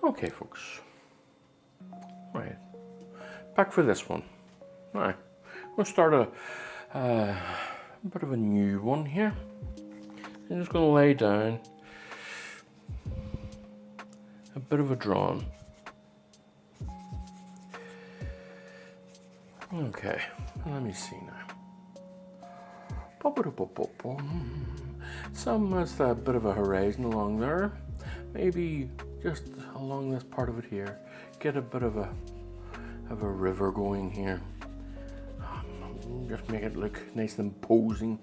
Okay, folks. Right, back for this one. Right, we'll start a bit of a new one here. I'm just going to lay down a bit of a drawing. Okay, let me see now. Some has a bit of a horizon along there. Maybe just along this part of it here. Get a bit of a river going here. Just make it look nice and imposing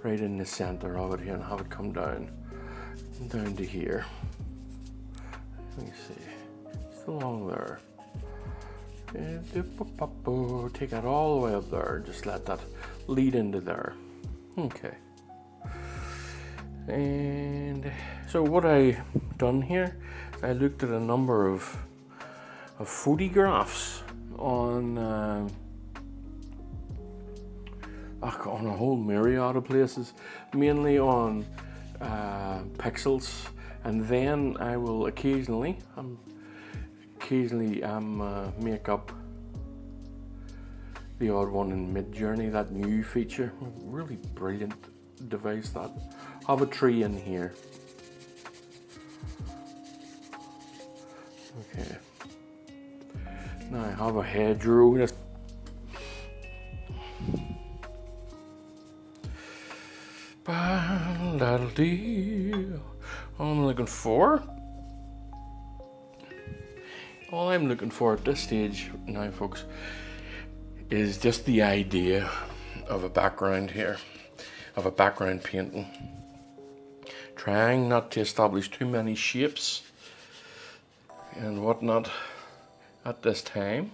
right in the center of it here, and have it come down to here. Let me see. Just along there. Take that all the way up there. Just let that lead into there. Okay. And so what I done here, I looked at a number of photographs on a whole myriad of places, mainly on pixels, and then I will occasionally make up the odd one in Midjourney, that new feature. Really brilliant device that. Have a tree in here. Okay. Now I have a hedgerow. All I'm looking for at this stage now, folks, is just the idea of a background here, of a background painting. Trying not to establish too many shapes and whatnot at this time.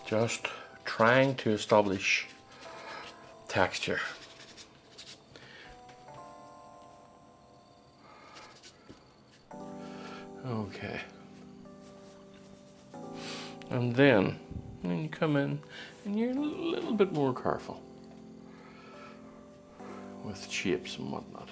Just trying to establish texture. Okay. And then you come in and you're a little bit more careful with shapes and whatnot.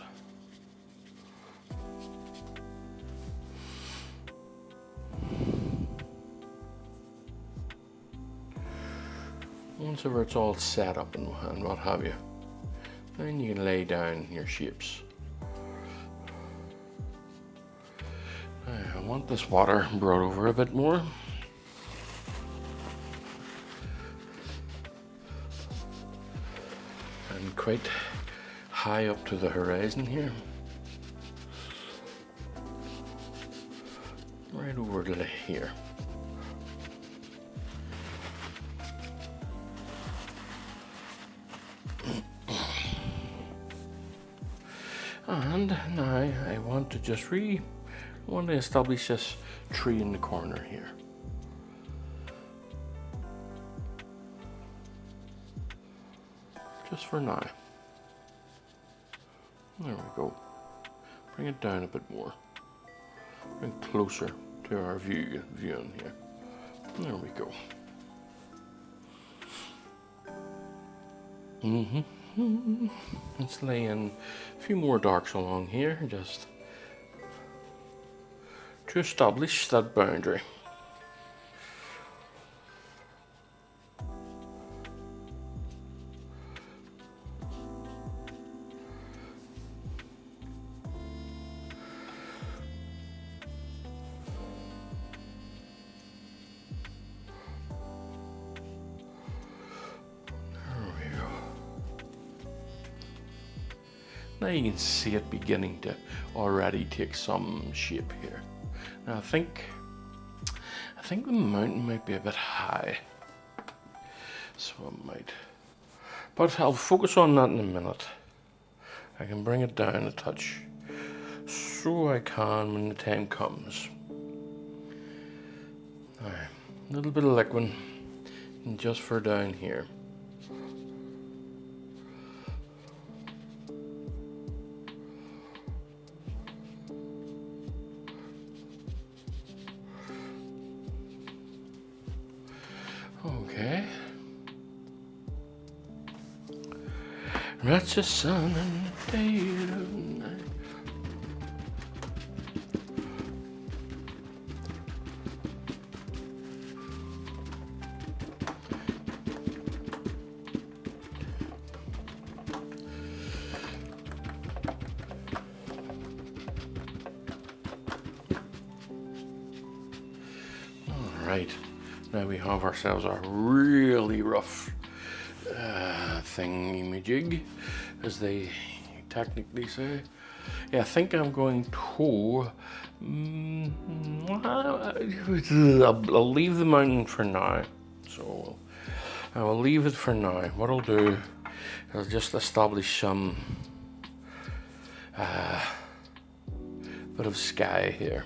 Once ever it's all set up and what have you, then you can lay down your shapes. I want this water brought over a bit more. And quite high up to the horizon here. Right over to here. And now I want to just establish this tree in the corner here. Just for now. There we go. Bring it down a bit more. Bring it closer to our view in here. There we go. Let's lay in a few more darks along here, just to establish that boundary. Now you can see it beginning to already take some shape here. Now I think the mountain might be a bit high, so I might. But I'll focus on that in a minute. I can bring it down a touch, so I can when the time comes. All right, a little bit of liquid, and just for down here. Okay. That's the sun and the day of night. right, now we have ourselves a really rough thingy-majig, as they technically say. Yeah, I think I'm going to I'll leave the mountain for now. So I will leave it for now. What I'll do, I'll just establish some bit of sky here.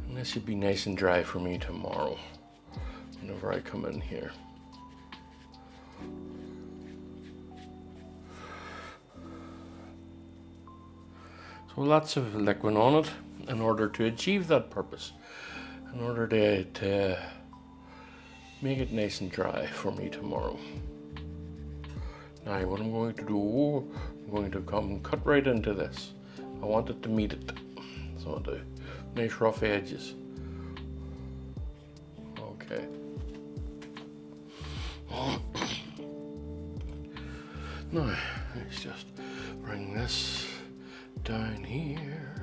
And this should be nice and dry for me tomorrow, whenever I come in here. So lots of liquid on it in order to achieve that purpose, in order to make it nice and dry for me tomorrow. Now what I'm going to do, I'm going to come and cut right into this. I want it to meet it, so I'll do nice rough edges. Okay. Now let's just bring this down here.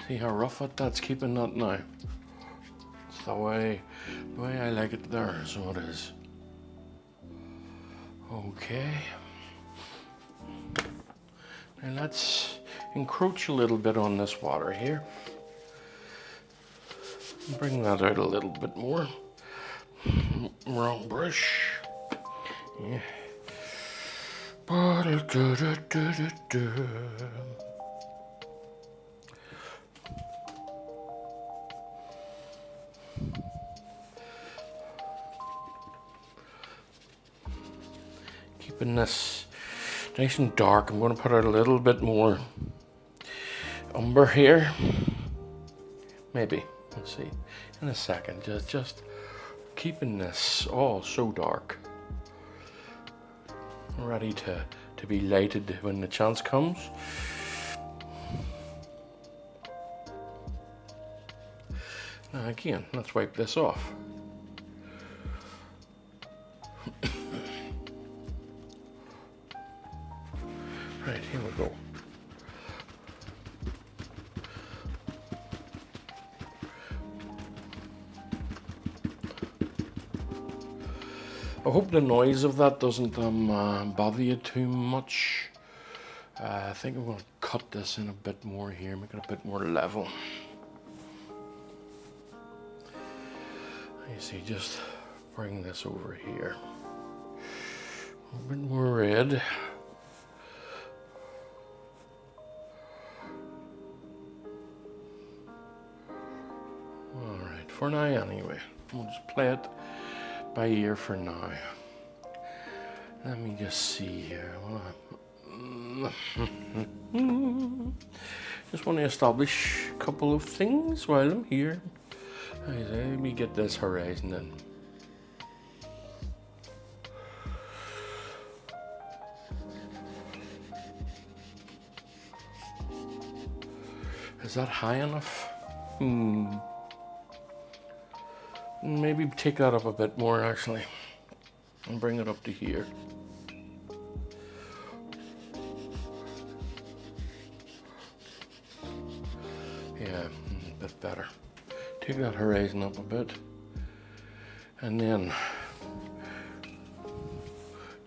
See how rough that's keeping that now? It's the way I like it there, so it is. Okay. Now let's encroach a little bit on this water here. Bring that out a little bit more. Wrong brush. Yeah. Keeping this nice and dark, I'm going to put out a little bit more umber here. Maybe. Let's see. In a second. Just keeping this all so dark. Ready to be lighted when the chance comes. Now again, let's wipe this off. Right, here we go. I hope the noise of that doesn't bother you too much. I think I'm going to cut this in a bit more here, make it a bit more level. You see, just bring this over here. A bit more red. Alright, for now anyway. We'll just play it by ear for now. Let me just see here. Just want to establish a couple of things while I'm here. Let me get this horizon in. Is that high enough? Maybe take that up a bit more actually, and bring it up to here. Yeah, a bit better. Take that horizon up a bit, and then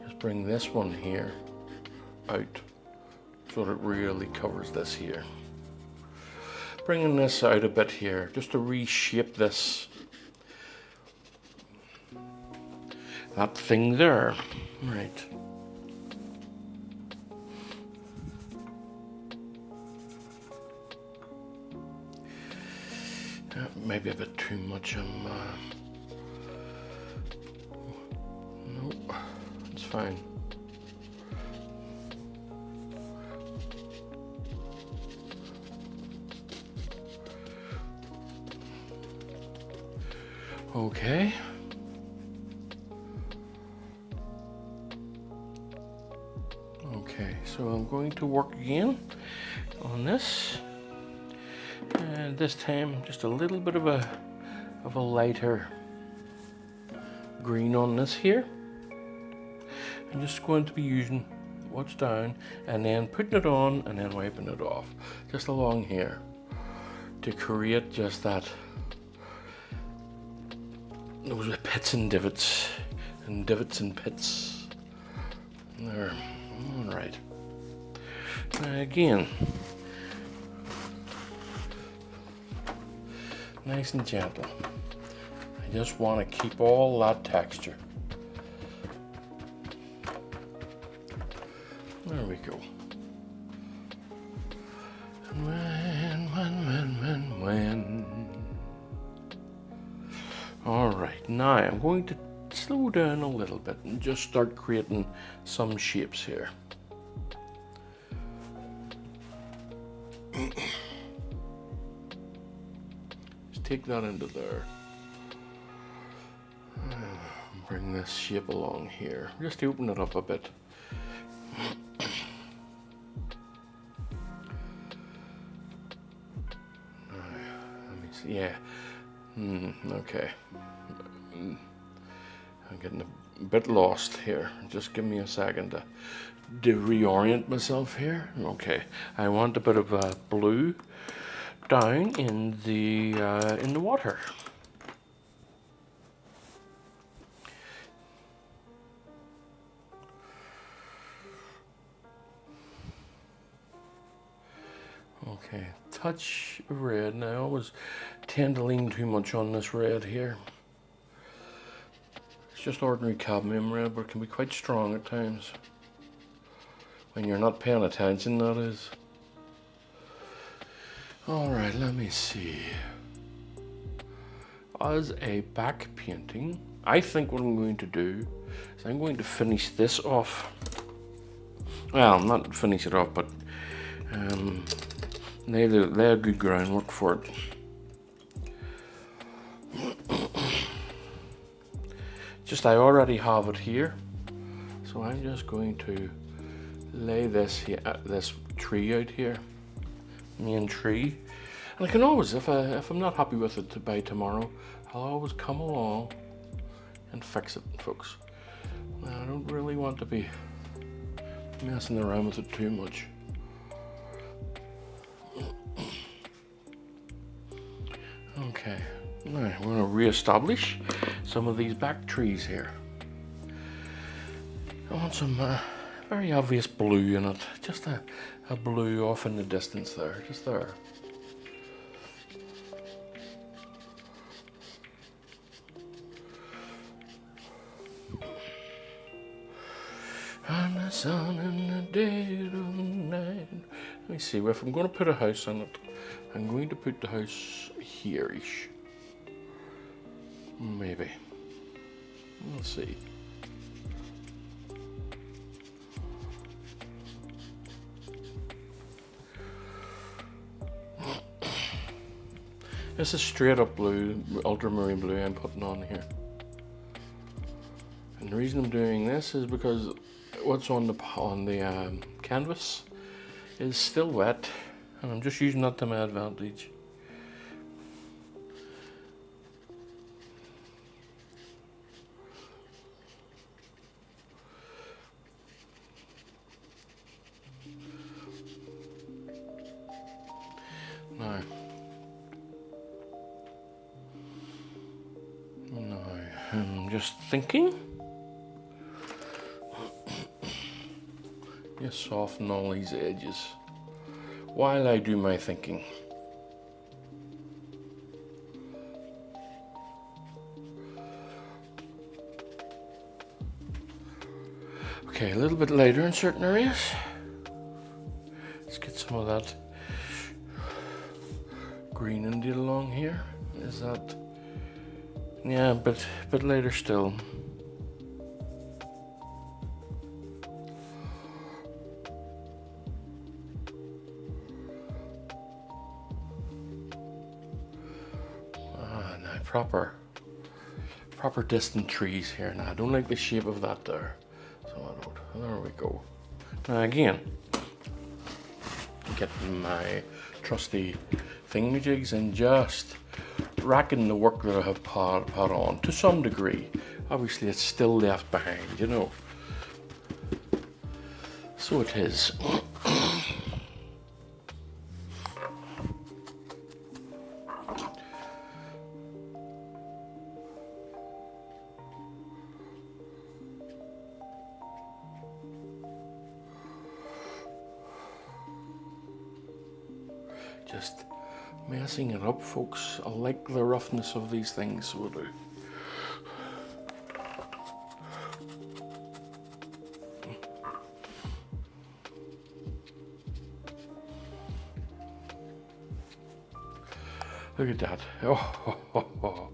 just bring this one here out so that it really covers this here. Bringing this out a bit here, just to reshape this. That thing there, right. Maybe a bit too much. No, it's fine. Okay. Okay, so I'm going to work again on this, and this time just a little bit of a lighter green on this here. I'm just going to be using what's down and then putting it on and then wiping it off just along here to create just that, those pits and divots and pits there. All right, now again, nice and gentle. I just want to keep all that texture. There we go. When. All right, now I'm going to slow down a little bit and just start creating some shapes here. Just take that into there. Bring this shape along here. Just open it up a bit. Yeah. Okay. I'm getting a bit lost here. Just give me a second to reorient myself here. Okay. I want a bit of blue down in the water. Okay, touch of red. Now I always tend to lean too much on this red here. It's just ordinary cadmium red, but it can be quite strong at times. When you're not paying attention, that is. Alright, let me see. As a back painting, I think what I'm going to do is I'm going to finish this off. Well, not finish it off, but lay a good groundwork for it. Just I already have it here, so I'm just going to lay this tree out here, main tree, and I can always, if I'm not happy with it by tomorrow, I'll always come along and fix it, folks. Now, I don't really want to be messing around with it too much. Okay, now we're going to re-establish some of these back trees here. I want some very obvious blue in it, just a blue off in the distance there, just there. And the sun in the dead of night. Let me see, if I'm going to put a house on it, I'm going to put the house here-ish. Maybe. We'll see. This is straight up blue, ultramarine blue I'm putting on here. And the reason I'm doing this is because what's on the canvas is still wet, and I'm just using that to my advantage. Now, I'm just thinking. Just soften all these edges while I do my thinking. Okay, a little bit lighter in certain areas. Let's get some of that green indeed along here. Is that? Yeah, but a bit lighter still. Proper distant trees here. Now I don't like the shape of that there, so I don't. There we go. Now again, getting my trusty thingamajigs and just racking the work that I have put on to some degree. obviously it's still left behind, you know. So it is. Just messing it up, folks. I like the roughness of these things, so I do. Look at that. Oh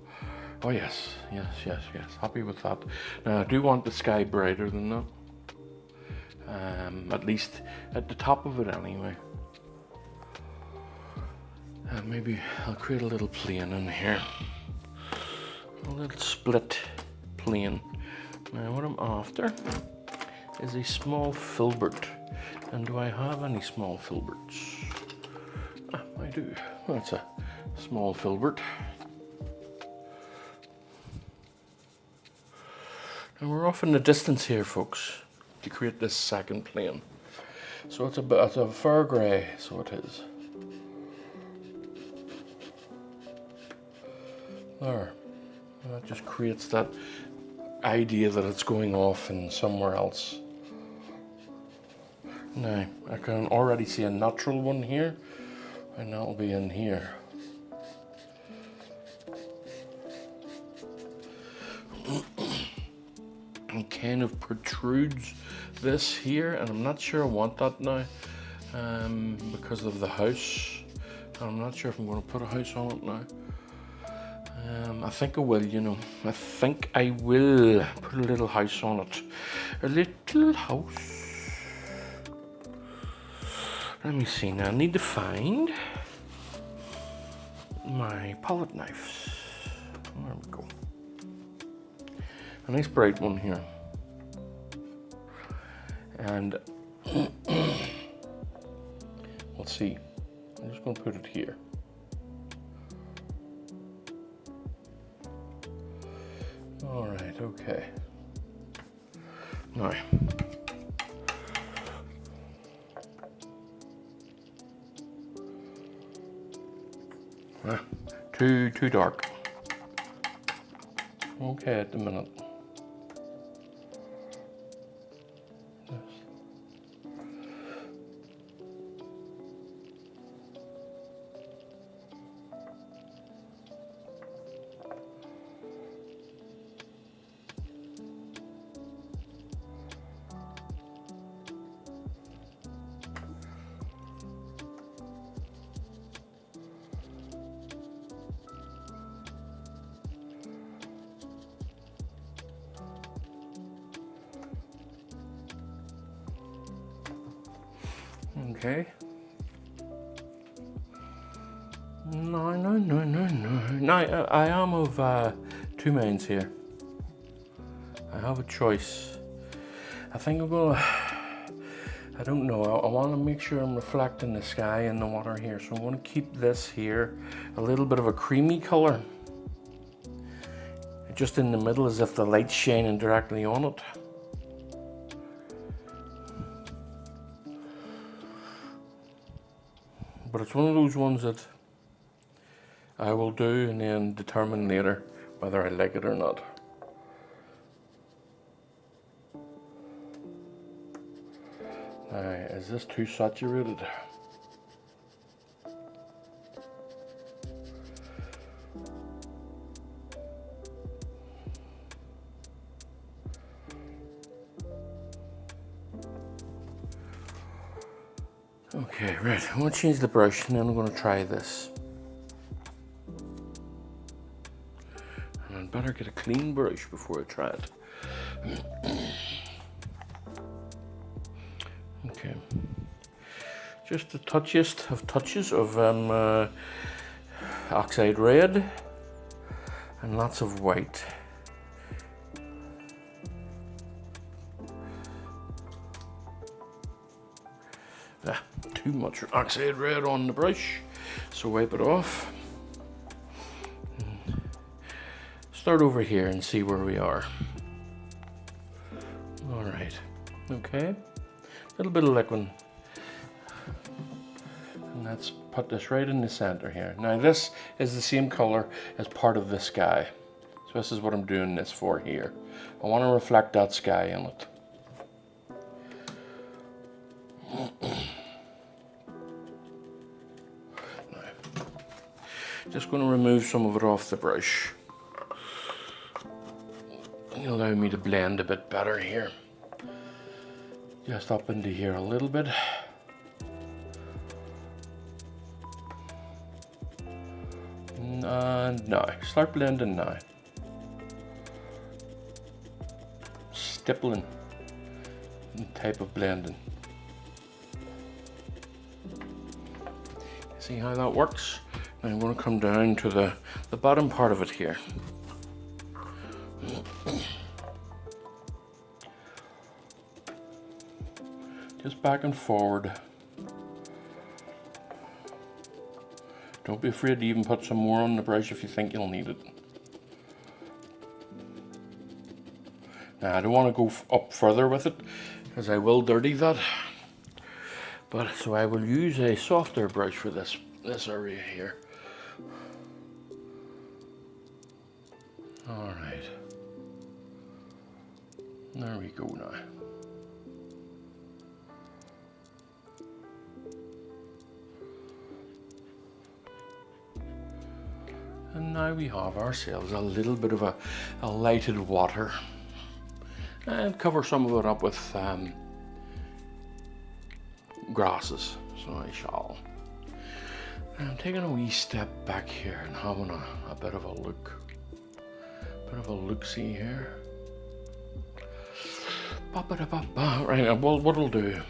yes, yes, yes, yes. Happy with that. Now I do want the sky brighter than that. At least at the top of it anyway. Maybe I'll create a little plane in here. A little split plane. Now what I'm after is a small filbert. And do I have any small filberts? I do. That's a small filbert. And we're off in the distance here, folks, to create this second plane. So it's a fur grey, so it is. There. That just creates that idea that it's going off in somewhere else. Now, I can already see a natural one here, and that'll be in here. It kind of protrudes this here, and I'm not sure I want that now because of the house. I'm not sure if I'm going to put a house on it now. I think I will, you know. I think I will put a little house on it. A little house. Let me see now. I need to find my palette knives. There we go. A nice bright one here. And let's see. I'm just going to put it here. All right, okay. Now, too dark. Okay, at the minute. Okay. No. Now, I am of two minds here. I have a choice. I think I'm gonna, I don't know, I want to make sure I'm reflecting the sky and the water here. So I'm going to keep this here a little bit of a creamy color. Just in the middle as if the light's shining directly on it. But it's one of those ones that I will do and then determine later whether I like it or not. Now, is this too saturated? Okay, right, I'm going to change the brush and then I'm going to try this. And I'd better get a clean brush before I try it. Okay, just the touchiest of touches of oxide red and lots of white. Too much oxide red on the brush, so wipe it off. start over here and see where we are. All right, okay, a little bit of liquid. And let's put this right in the center here. Now this is the same color as part of the sky. So this is what I'm doing this for here. I want to reflect that sky in it. Now, just going to remove some of it off the brush. It'll allow me to blend a bit better here. Just up into here a little bit. And now, start blending now. Stippling type of blending. See how that works? Now I'm going to come down to the bottom part of it here. Just back and forward. Don't be afraid to even put some more on the brush if you think you'll need it. Now I don't want to go up further with it because I will dirty that. But so I will use a softer brush for this area here. All right. There we go now. And now we have ourselves a little bit of a lighted water. And cover some of it up with grasses, so I shall. And I'm taking a wee step back here and having a bit of a look. Look-see here. Right, well, what I'll do,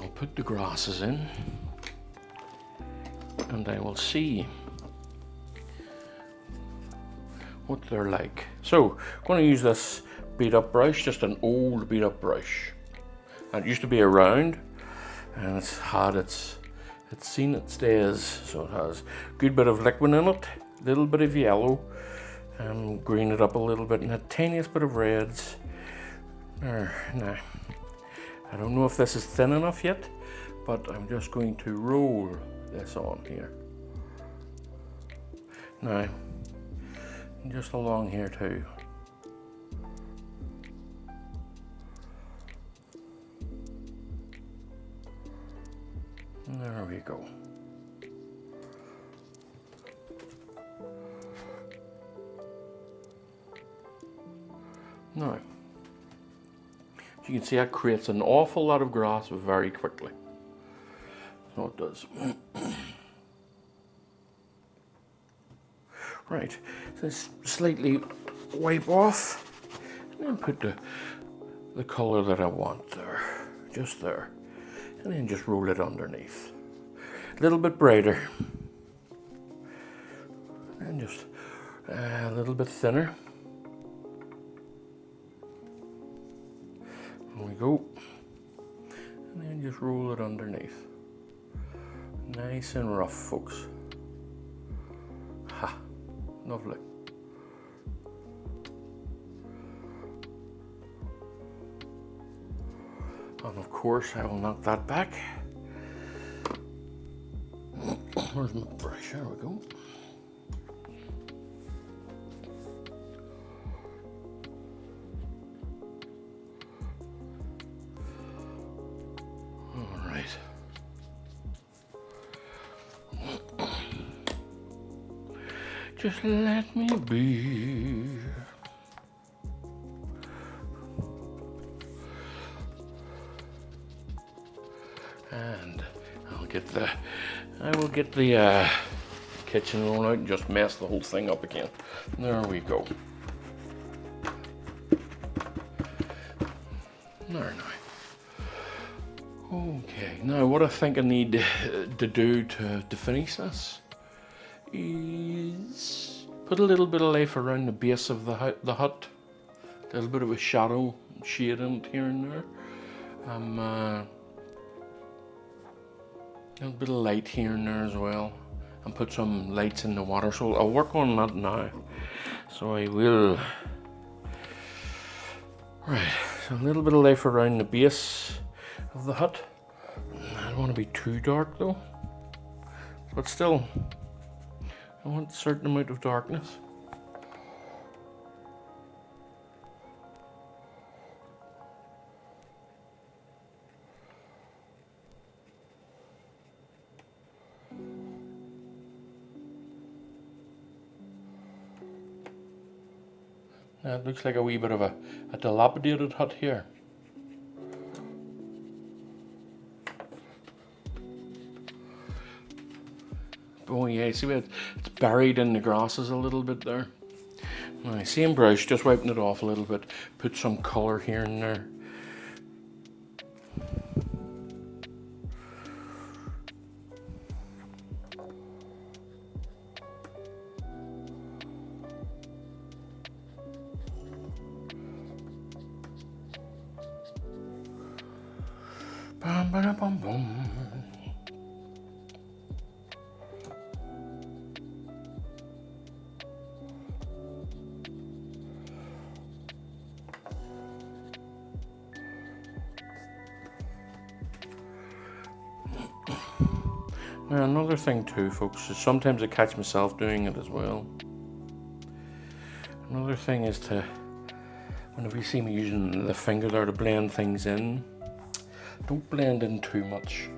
I'll put the grasses in. And I will see what they're like. So I'm going to use this beat up brush, just an old beat up brush. And it used to be a round, and it's seen its days. So it has a good bit of liquid in it, a little bit of yellow, and green it up a little bit, and a tiniest bit of reds. Now, I don't know if this is thin enough yet, but I'm just going to roll this on here. Now, just along here too. There we go. Now, as you can see, that creates an awful lot of grass very quickly. So it does. Right, so slightly wipe off and then put the color that I want there, just there, and then just roll it underneath. A little bit brighter and just a little bit thinner. There we go, and then just roll it underneath. Nice and rough, folks. Ha, lovely. And of course, I will knock that back. Where's my brush? There we go. All right. Just let me be. And I will get the kitchen roll out and just mess the whole thing up again. There we go. There now. Okay, now what I think I need to do to finish this is put a little bit of life around the base of the hut. A little bit of a shadow and shade in it here and there. A little bit of light here and there as well. and put some lights in the water. So I'll work on that now. So I will. Right, so a little bit of life around the base of the hut. I don't want to be too dark though, but still, I want a certain amount of darkness. Now it looks like a wee bit of a dilapidated hut here. Oh yeah, see where it's buried in the grasses a little bit there. Now, same brush, just wiping it off a little bit, put some colour here and there. Bum, ba, bum, bum. Now another thing too, folks, is sometimes I catch myself doing it as well. Another thing is to, whenever you see me using the finger there to blend things in, don't blend in too much.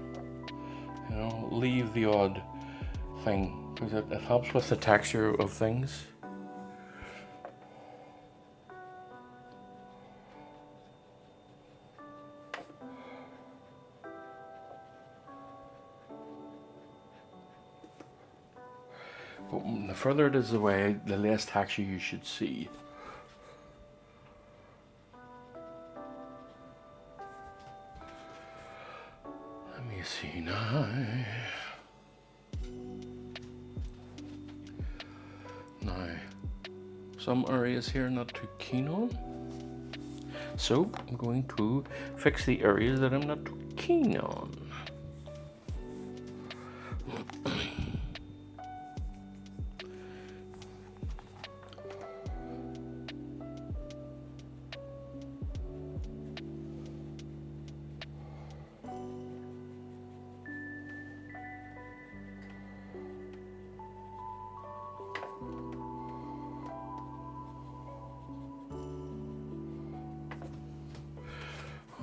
You know, leave the odd thing, because it helps with the texture of things. But the further it is away, the less texture you should see. Let me see now. Now, some areas here not too keen on. So I'm going to fix the areas that I'm not too keen on.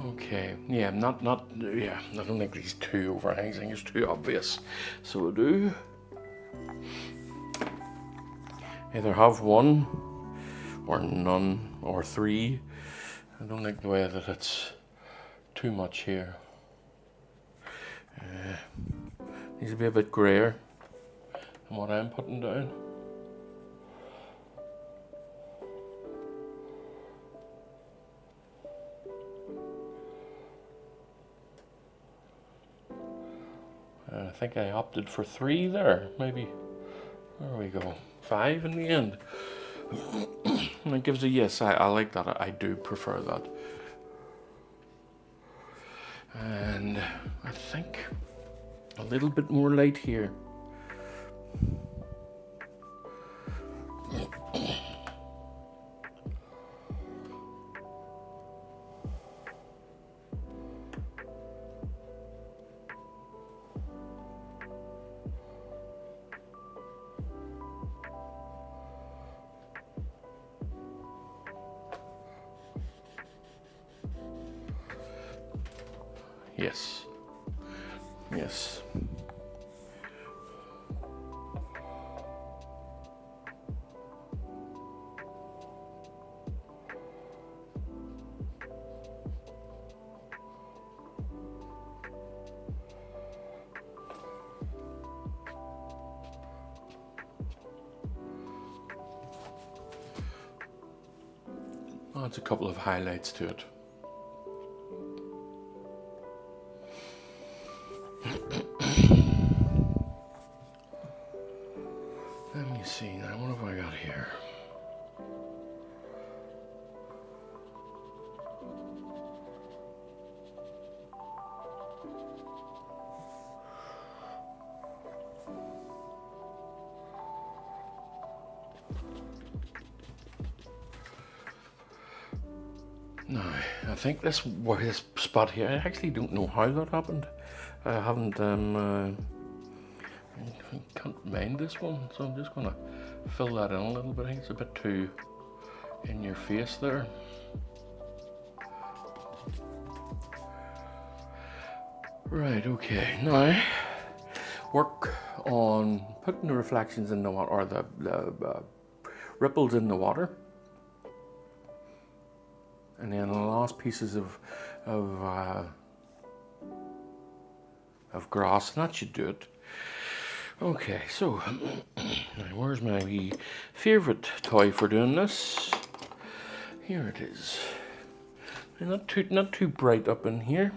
Okay, yeah, I don't think these two overhangs, I think it's too obvious. So we'll do either have one or none or three. I don't like the way that it's too much here. Needs to be a bit grayer than what I'm putting down. I think I opted for 3 there, maybe. There we go. 5 in the end. And it gives a yes. I like that. I do prefer that. And I think a little bit more light here. Yes. Yes. Adds a couple of highlights to it. Let me see now, what have I got here? Now, I think this spot here, I actually don't know how that happened. I haven't, I can't mind this one, so I'm just gonna fill that in a little bit. I think it's a bit too in your face there. Right, okay, now work on putting the reflections in the water, or the ripples in the water. And then the last pieces of grass, and that should do it. Okay, so now where's my wee favourite toy for doing this? Here it is. And not too bright up in here.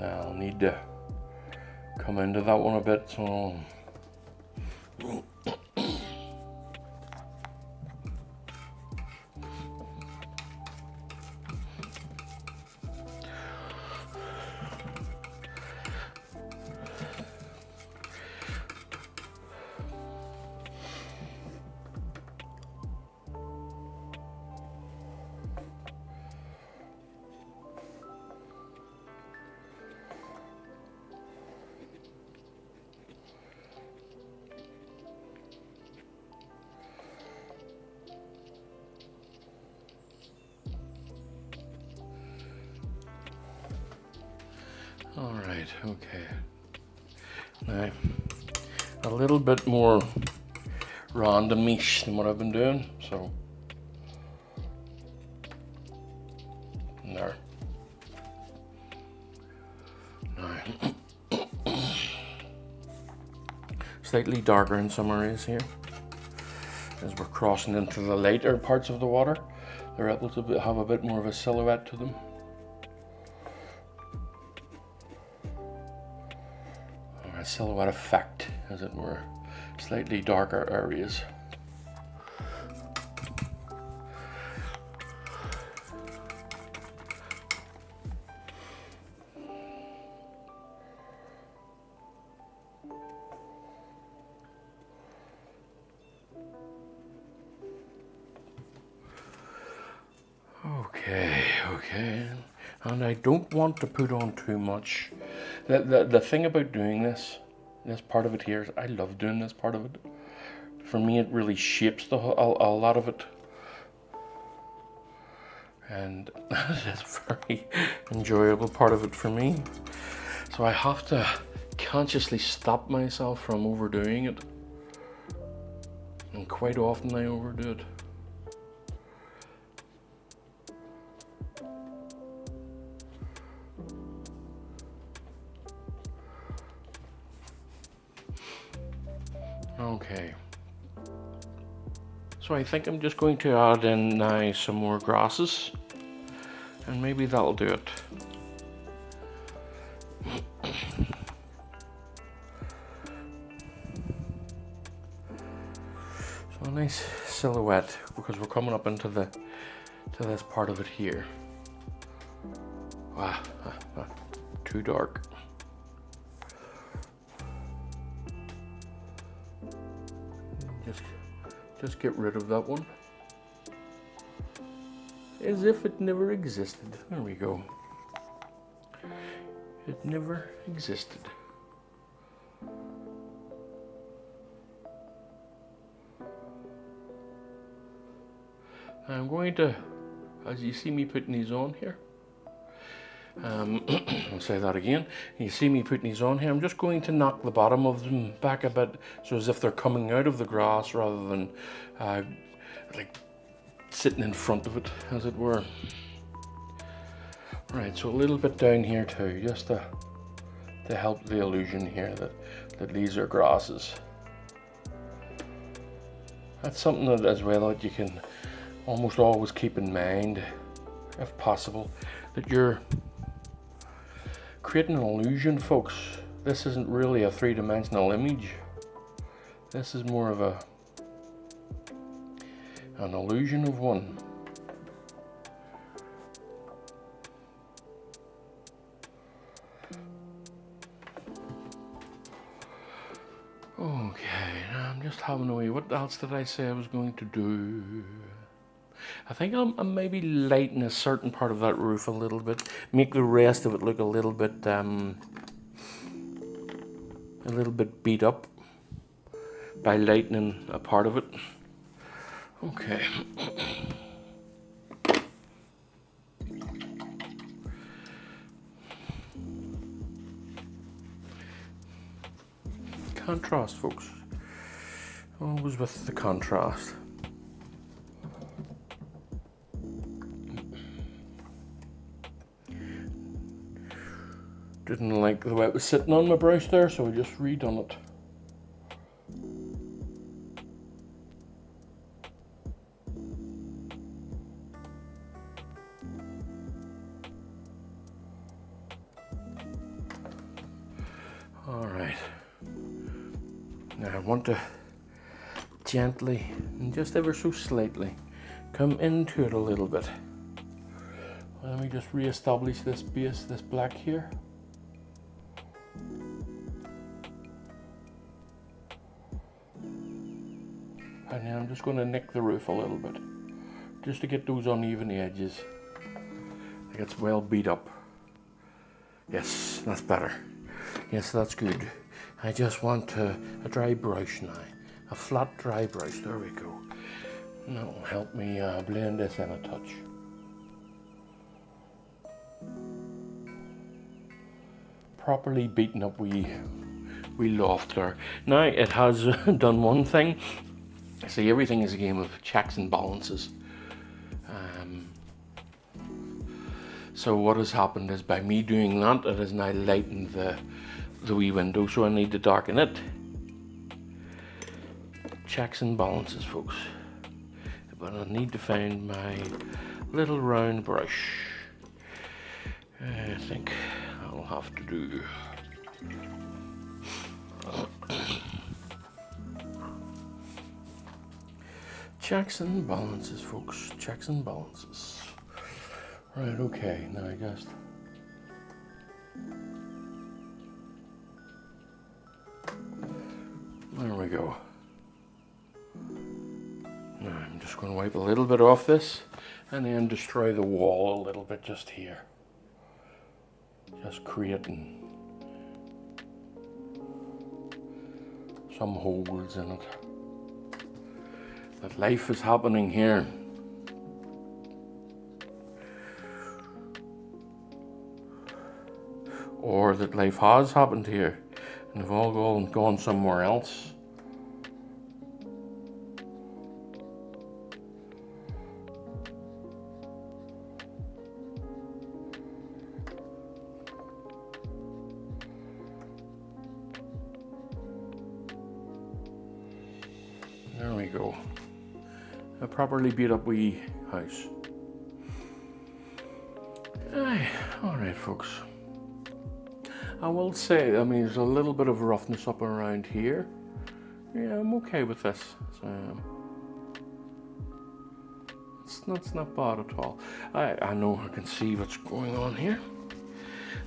I'll need to come into that one a bit, so alright, okay. Now, a little bit more random-ish than what I've been doing, so there. Now, slightly darker in some areas here, as we're crossing into the lighter parts of the water. They're able to have a bit more of a silhouette to them. A silhouette effect, as it were. Slightly darker areas. Okay, and I don't want to put on too much. The thing about doing this part of it here is I love doing this part of it. For me, it really shapes a lot of it, and it's a very enjoyable part of it for me. So I have to consciously stop myself from overdoing it, and quite often I overdo it. Okay, so I think I'm just going to add in now some more grasses, and maybe that'll do it. So a nice silhouette, because we're coming up into this part of it here. Too dark. Just get rid of that one, as if it never existed. There we go. It never existed. I'm going to, as you see me putting these on here, I'll say that again. You see me putting these on here. I'm just going to knock the bottom of them back a bit, so as if they're coming out of the grass rather than like sitting in front of it, as it were. Right, so a little bit down here too, just to help the illusion here that these are grasses. That's something that as well that you can almost always keep in mind, if possible, that you're creating an illusion, folks, this isn't really a three-dimensional image. This is more of an illusion of one. Okay, now I'm just having a wee, what else did I say I was going to do? I think I'm maybe lighten a certain part of that roof a little bit, make the rest of it look a little bit beat up by lightening a part of it. Okay. Contrast, folks. Always with the contrast. Didn't like the way it was sitting on my brush there, so I just redone it. Alright. Now I want to gently, and just ever so slightly, come into it a little bit. Let me just re-establish this base, this black here. And then I'm just going to nick the roof a little bit, just to get those uneven edges. I think it's well beat up. Yes, that's better. Yes, that's good. I just want a dry brush now. A flat dry brush, there we go. That will help me blend this in a touch. Properly beaten up we loft there. Now it has done one thing. See, everything is a game of checks and balances. So what has happened is by me doing that, it has now lightened the wee window, so I need to darken it. Checks and balances, folks. But I need to find my little round brush. I think I'll have to do. Checks and balances, folks. Checks and balances. Right, okay, now I guess. There we go. Now I'm just going to wipe a little bit off this and then destroy the wall a little bit just here. Just creating some holes in it. That life is happening here. Or that life has happened here and they've all gone somewhere else. There we go. A properly beat up wee house. Aye, all right, folks. I will say, I mean, there's a little bit of roughness up around here. Yeah, I'm okay with this. So, it's not bad at all. I know I can see what's going on here.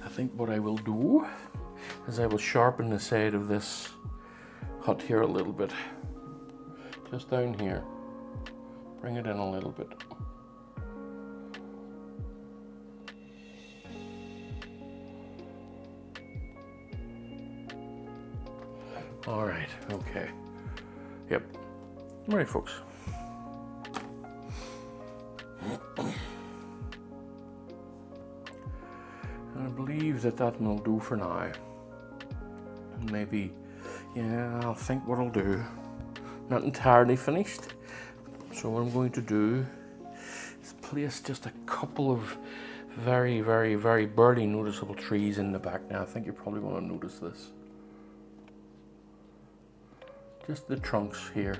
I think what I will do is I will sharpen the side of this hut here a little bit. Just down here. Bring it in a little bit. All right, okay. Yep. All right, folks. I believe that will do for now. Maybe, yeah, I'll think what I'll do. Not entirely finished. So what I'm going to do is place just a couple of very, very, very barely noticeable trees in the back now. I think you're probably going to notice this. Just the trunks here.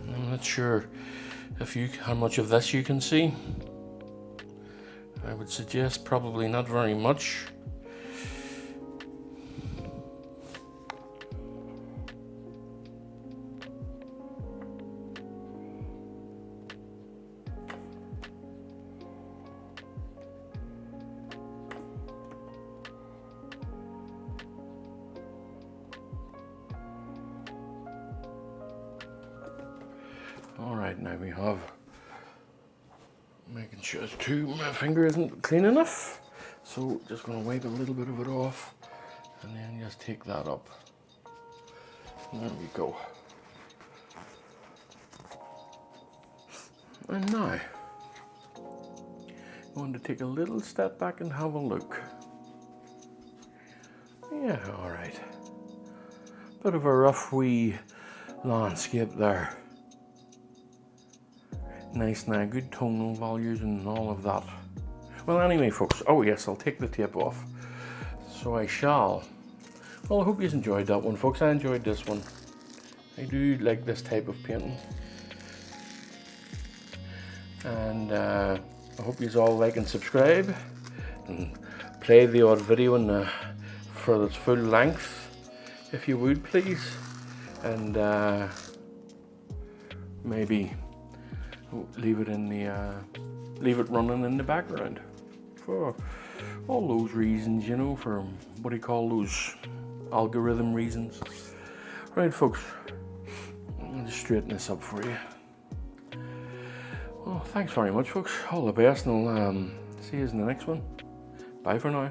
I'm not sure if how much of this you can see. I would suggest probably not very much. Alright, now we have, making sure my finger isn't clean enough. So just going to wipe a little bit of it off and then just take that up. There we go. And now, I'm going to take a little step back and have a look. Yeah, alright. Bit of a rough wee landscape there. Nice now, good tonal values and all of that. Well, anyway, folks, oh yes, I'll take the tape off. So I shall. Well, I hope you enjoyed that one, folks. I enjoyed this one. I do like this type of painting. And I hope you all like and subscribe. And play the odd video for its full length, if you would, please. And maybe leave it running in the background for all those reasons, you know, for what do you call those algorithm reasons. Right, folks, I'll just straighten this up for you. Well, thanks very much, folks. All the best, and I'll see you in the next one. Bye for now.